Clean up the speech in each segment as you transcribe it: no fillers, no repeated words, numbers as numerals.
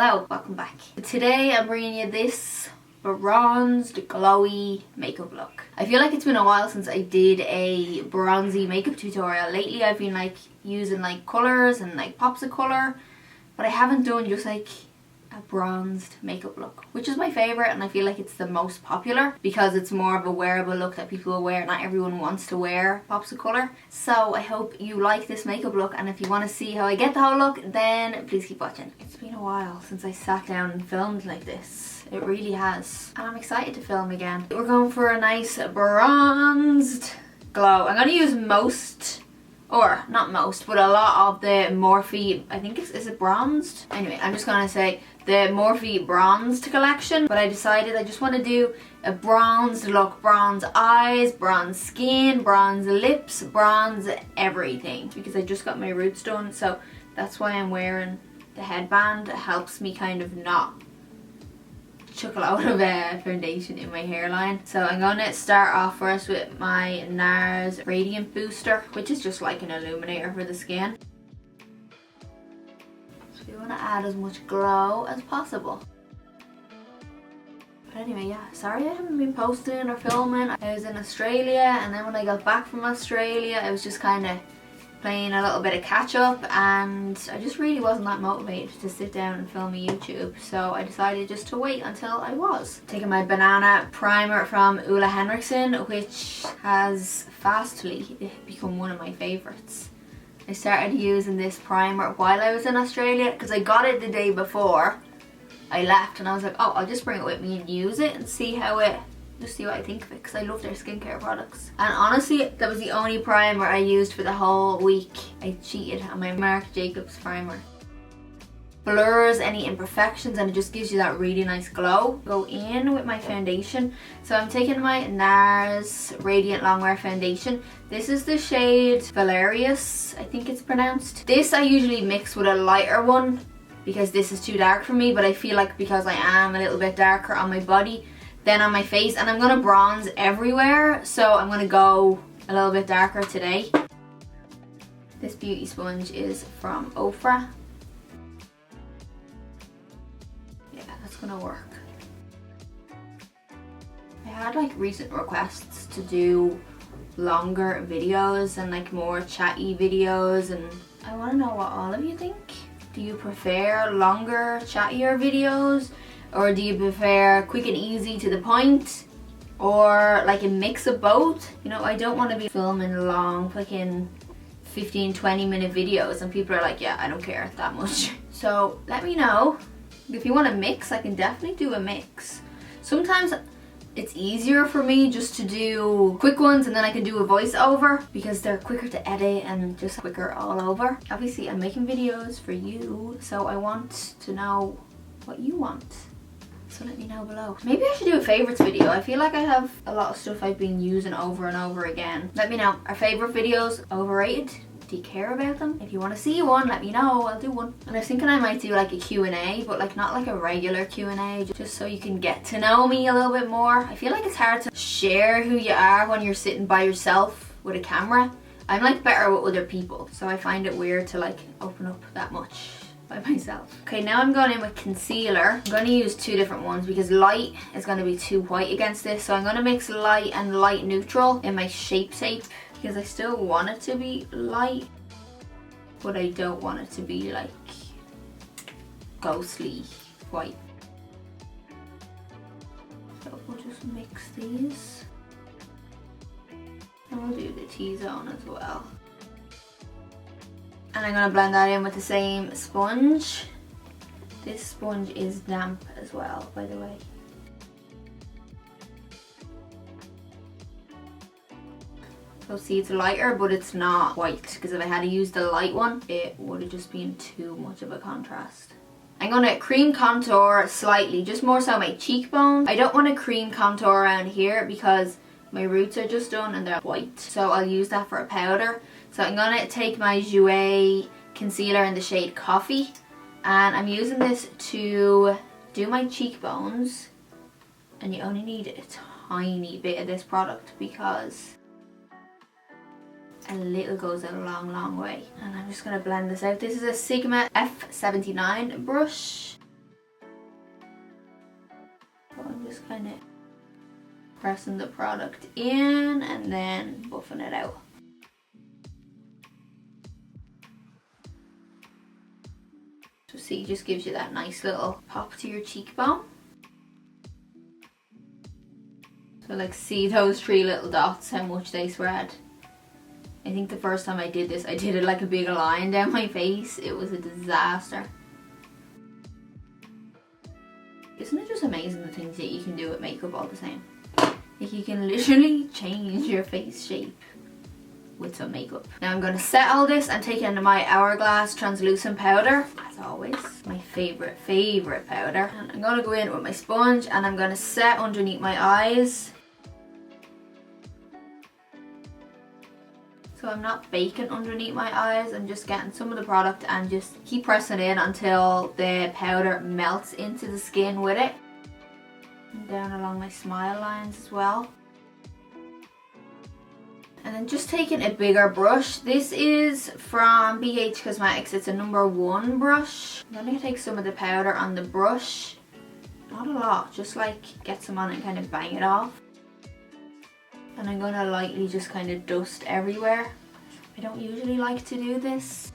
Hello, welcome back. Today I'm bringing you this bronzed glowy makeup look. I feel like it's been a while since I did a bronzy makeup tutorial. Lately I've been like using like colours and like pops of colour, but I haven't done just like a bronzed makeup look, which is my favourite, and I feel like it's the most popular because it's more of a wearable look that people will wear. Not everyone wants to wear pops of colour. So I hope you like this makeup look, and if you want to see how I get the whole look, then please keep watching. It's been a while since I sat down and filmed like this. It really has. And I'm excited to film again. We're going for a nice bronzed glow. I'm going to use or not most, but a lot of the Morphe, I think is it bronzed? Anyway, I'm just gonna say the Morphe bronzed collection, but I decided I just want to do a bronzed look. Bronze eyes, bronze skin, bronze lips, bronze everything, because I just got my roots done, so that's why I'm wearing the headband. It helps me kind of not chuck a load of foundation in my hairline. So I'm going to start off first with my NARS Radiant Booster, which is just like an illuminator for the skin. So we want to add as much glow as possible. But anyway, yeah, sorry I haven't been posting or filming. I was in Australia, and then when I got back from Australia I was just kind of playing a little bit of catch up, and I just really wasn't that motivated to sit down and film a YouTube, so I decided just to wait until I was. Taking my banana primer from Ole Henriksen, which has fastly become one of my favourites. I started using this primer while I was in Australia because I got it the day before I left, and I was like, oh, I'll just bring it with me and use it and see how it just see what I think of it, because I love their skincare products. And honestly, that was the only primer I used for the whole week. I cheated on my Marc Jacobs primer. Blurs any imperfections, and it just gives you that really nice glow. Go in with my foundation. So I'm taking my NARS Radiant Longwear Foundation. This is the shade Valerius, I think it's pronounced. This I usually mix with a lighter one because this is too dark for me, but I feel like because I am a little bit darker on my body than on my face, and I'm going to bronze everywhere, so I'm going to go a little bit darker today. This beauty sponge is from Ofra. Yeah, that's going to work. I had like recent requests to do longer videos and like more chatty videos, and I want to know what all of you think. Do you prefer longer, chattier videos? Or do you prefer quick and easy to the point? Or like a mix of both? You know, I don't want to be filming long, fucking 15-20 minute videos and people are like, yeah, I don't care that much. So let me know. If you want a mix, I can definitely do a mix. Sometimes it's easier for me just to do quick ones and then I can do a voiceover because they're quicker to edit and just quicker all over. Obviously I'm making videos for you, so I want to know what you want. So let me know below. Maybe I should do a favourites video. I feel like I have a lot of stuff I've been using over and over again. Let me know. Are favourite videos overrated? Do you care about them? If you want to see one, let me know. I'll do one. And I was thinking I might do like a Q&A, but like not like a regular Q&A, just so you can get to know me a little bit more. I feel like it's hard to share who you are when you're sitting by yourself with a camera. I'm like better with other people, so I find it weird to like open up that much by myself. Okay, now I'm going in with concealer. I'm going to use two different ones because light is going to be too white against this, so I'm going to mix light and light neutral in my Shape Tape because I still want it to be light, but I don't want it to be like ghostly white. So we'll just mix these, and we'll do the T-zone as well. And I'm going to blend that in with the same sponge. This sponge is damp as well, by the way. So see, it's lighter, but it's not white, because if I had to use the light one, it would have just been too much of a contrast. I'm going to cream contour slightly, just more so my cheekbone. I don't want to cream contour around here because my roots are just done and they're white. So I'll use that for a powder. So I'm going to take my Jouer concealer in the shade Coffee, and I'm using this to do my cheekbones, and you only need a tiny bit of this product because a little goes a long way. And I'm just going to blend this out. This is a Sigma F79 brush. Just kind of pressing the product in and then buffing it out. So see, just gives you that nice little pop to your cheekbone. So like, see those 3 little dots, how much they spread. I think the first time I did this, I did it like a big line down my face. It was a disaster. Isn't it just amazing the things that you can do with makeup all the same? Like, you can literally change your face shape with some makeup. Now I'm going to set all this and take into my Hourglass translucent powder. As always, my favorite powder. And I'm going to go in with my sponge and I'm going to set underneath my eyes. So I'm not baking underneath my eyes, I'm just getting some of the product and just keep pressing in until the powder melts into the skin with it. And down along my smile lines as well. And then just taking a bigger brush. This is from BH Cosmetics, it's a #1 brush. I'm going to take some of the powder on the brush. Not a lot, just like get some on it and kind of bang it off. And I'm going to lightly just kind of dust everywhere. I don't usually like to do this.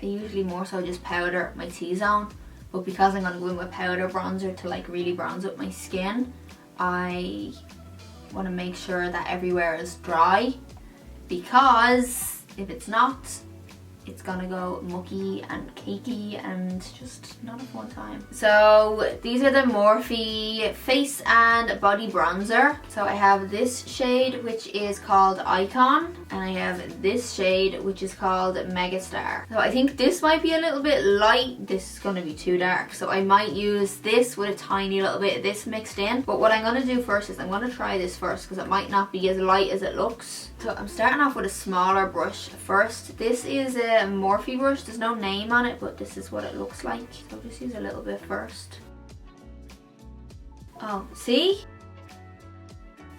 I usually more so just powder my T-zone. But because I'm going to go in with powder bronzer to like really bronze up my skin, I want to make sure that everywhere is dry. Because if it's not, it's gonna go mucky and cakey and just not a fun time. So these are the Morphe face and body bronzer. So I have this shade which is called Icon, and I have this shade which is called Megastar. So I think this might be a little bit light. This is gonna be too dark, so I might use this with a tiny little bit of this mixed in. But what I'm gonna do first is I'm gonna try this first because it might not be as light as it looks. So I'm starting off with a smaller brush first. This is a Morphe brush, there's no name on it, but this is what it looks like. So I'll just use a little bit first. Oh, see?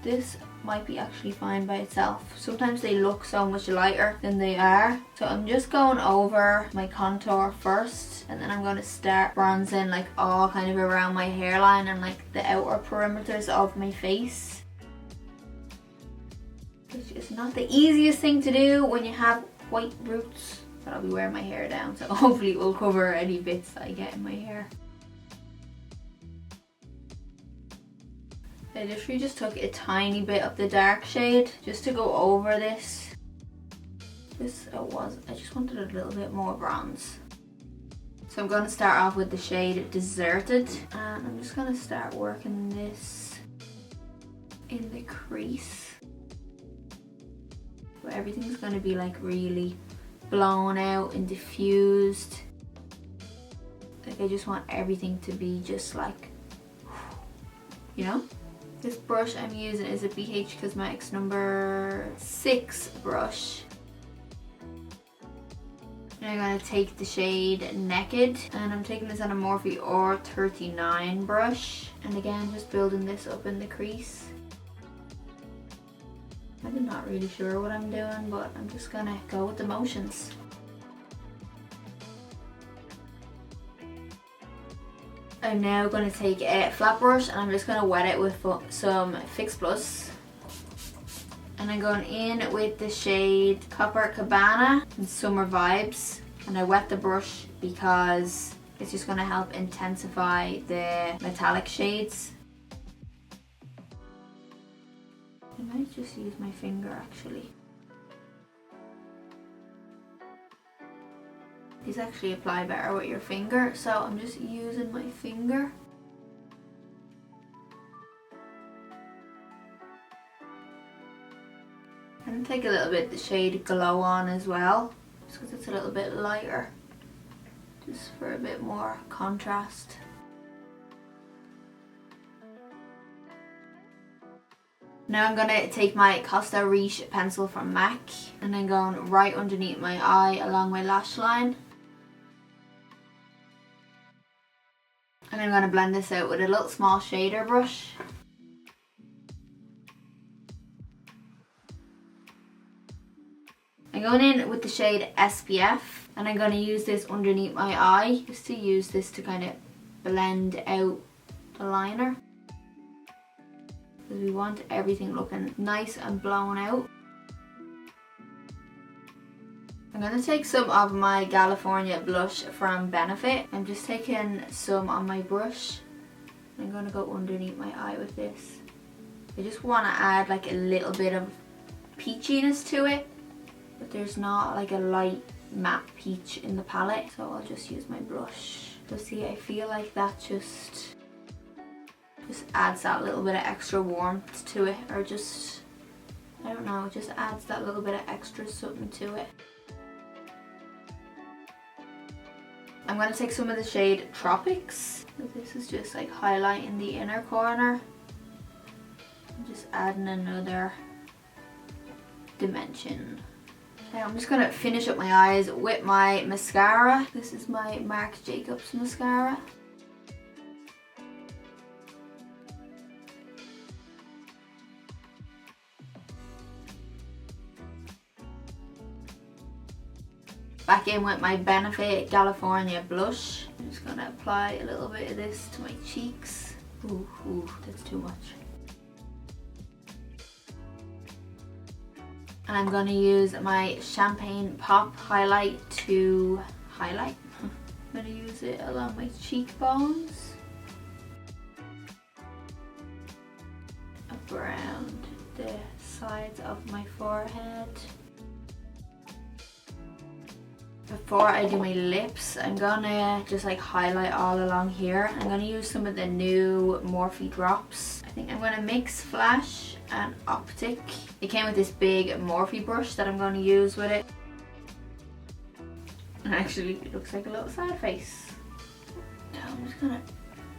This might be actually fine by itself. Sometimes they look so much lighter than they are. So I'm just going over my contour first, and then I'm going to start bronzing like all kind of around my hairline and like the outer perimeters of my face. Which is not the easiest thing to do when you have white roots. But I'll be wearing my hair down, so hopefully it will cover any bits that I get in my hair. I literally just took a tiny bit of the dark shade just to go over this. I just wanted a little bit more bronze. So I'm going to start off with the shade Deserted, and I'm just going to start working this in the crease. But everything's going to be like really blown out and diffused. Like, I just want everything to be just like, you know? This brush I'm using is a BH Cosmetics #6 brush. And I'm going to take the shade Naked, and I'm taking this on a Morphe R39 brush. And again, just building this up in the crease. I'm not really sure what I'm doing, but I'm just gonna go with the motions. I'm now going to take a flat brush and I'm just going to wet it with some Fix Plus. And I'm going in with the shade Copacabana in Summer Vibes. And I wet the brush because it's just going to help intensify the metallic shades. I might just use my finger actually. These actually apply better with your finger, so I'm just using my finger. And take a little bit of the shade Glow on as well, just because it's a little bit lighter, just for a bit more contrast. Now I'm going to take my Costa Riche pencil from MAC and then going right underneath my eye along my lash line. And I'm going to blend this out with a little small shader brush. I'm going in with the shade SPF and I'm going to use this underneath my eye just to use this to kind of blend out the liner. because we want everything looking nice and blown out. I'm going to take some of my California blush from Benefit. I'm just taking some on my brush. I'm going to go underneath my eye with this. I just want to add like a little bit of peachiness to it, but there's not like a light matte peach in the palette, so I'll just use my brush. So see, I feel like that just adds that little bit of extra warmth to it, or just, I don't know, it just adds that little bit of extra something to it. I'm going to take some of the shade Tropics. So this is just like highlighting the inner corner. I'm just adding another dimension. Now I'm just going to finish up my eyes with my mascara. This is my Marc Jacobs mascara. Back in with my Benefit California blush. I'm just going to apply a little bit of this to my cheeks. Ooh, that's too much. And I'm going to use my Champagne Pop highlight to highlight. I'm going to use it along my cheekbones. Up around the sides of my forehead. Before I do my lips, I'm gonna just like highlight all along here. I'm gonna use some of the new Morphe drops. I think I'm gonna mix Flash and Optic. It came with this big Morphe brush that I'm gonna use with it. And actually it looks like a little sad face. Now I'm just gonna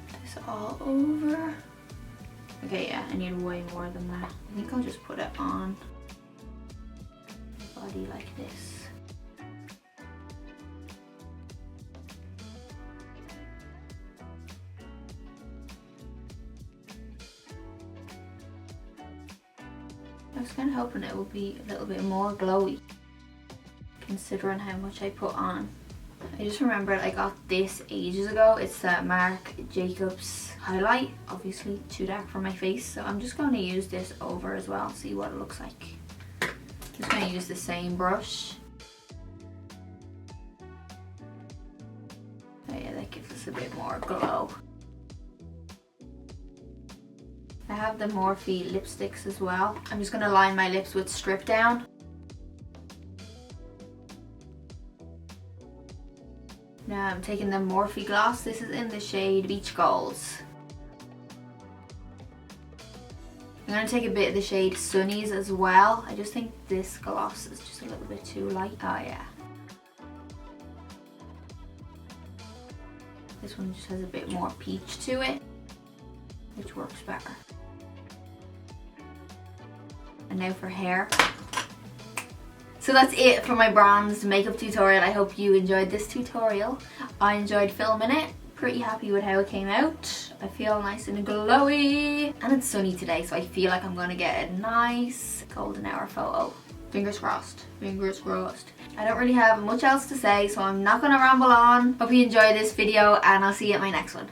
put this all over. Okay, yeah, I need way more than that. I think I'll just put it on my body like this. I was kind of hoping it would be a little bit more glowy, considering how much I put on. I just remembered I got this ages ago. It's the Marc Jacobs highlight. Obviously too dark for my face, so I'm just going to use this over as well, see what it looks like. Just going to use the same brush. Oh yeah, that gives us a bit more glow. I have the Morphe lipsticks as well. I'm just going to line my lips with Strip Down. Now I'm taking the Morphe gloss. This is in the shade Beach Golds. I'm going to take a bit of the shade Sunnies as well. I just think this gloss is just a little bit too light. Oh yeah. This one just has a bit more peach to it, which works better. And now for hair. So that's it for my bronze makeup tutorial. I hope you enjoyed this tutorial. I enjoyed filming it. Pretty happy with how it came out. I feel nice and glowy. And it's sunny today, so I feel like I'm gonna get a nice golden hour photo. Fingers crossed. Fingers crossed. I don't really have much else to say, so I'm not gonna ramble on. Hope you enjoyed this video, and I'll see you at my next one.